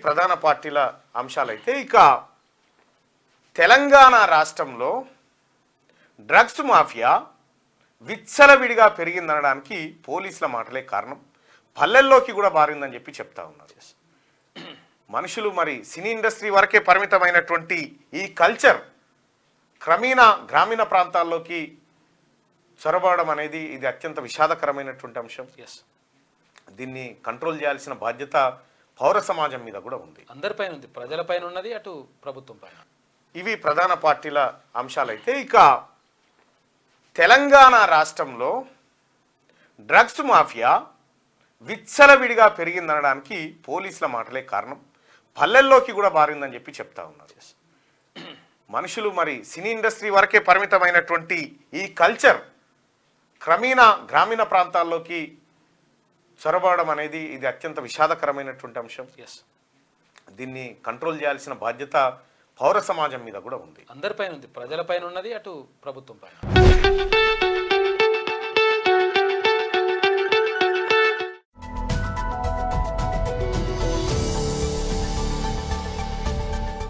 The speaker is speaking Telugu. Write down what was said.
ప్రధాన పార్టీల అంశాలైతే ఇక తెలంగాణ రాష్ట్రంలో డ్రగ్స్ మాఫియా విచ్చలవిడిగా పెరిగిందనడానికి పోలీసుల మాటలే కారణం. పల్లెల్లోకి కూడా మారిందని చెప్పి చెప్తా ఉన్నారు. మనుషులు మరి సినీ ఇండస్ట్రీ వరకే పరిమితమైనటువంటి ఈ కల్చర్ క్రమేణా గ్రామీణ ప్రాంతాల్లోకి చొరబడడం అనేది ఇది అత్యంత విషాదకరమైనటువంటి అంశం. దీన్ని కంట్రోల్ చేయాల్సిన బాధ్యత పౌర సమాజం మీద కూడా ఉంది, అందరిపైన ఉంది, ప్రజలపైన ఉన్నది, అటు ప్రభుత్వం పైన. ఇవి ప్రధాన పార్టీల అంశాలైతే ఇక తెలంగాణ రాష్ట్రంలో డ్రగ్స్ మాఫియా విచ్చలవిడిగా పెరిగిందనడానికి పోలీసుల మాటలే కారణం. పల్లెల్లోకి కూడా మారిందని చెప్పి చెప్తా ఉన్నారు. మనుషులు మరి సినీ ఇండస్ట్రీ వరకే పరిమితమైనటువంటి ఈ కల్చర్ క్రమేణా గ్రామీణ ప్రాంతాల్లోకి చొరబడడం అనేది ఇది అత్యంత విషాదకరమైనటువంటి అంశం. దీన్ని కంట్రోల్ చేయాల్సిన బాధ్యత పౌర సమాజం మీద కూడా ఉంది, అందరిపైన ఉంది, ప్రజలపైన ఉన్నది, అటు ప్రభుత్వం పైన.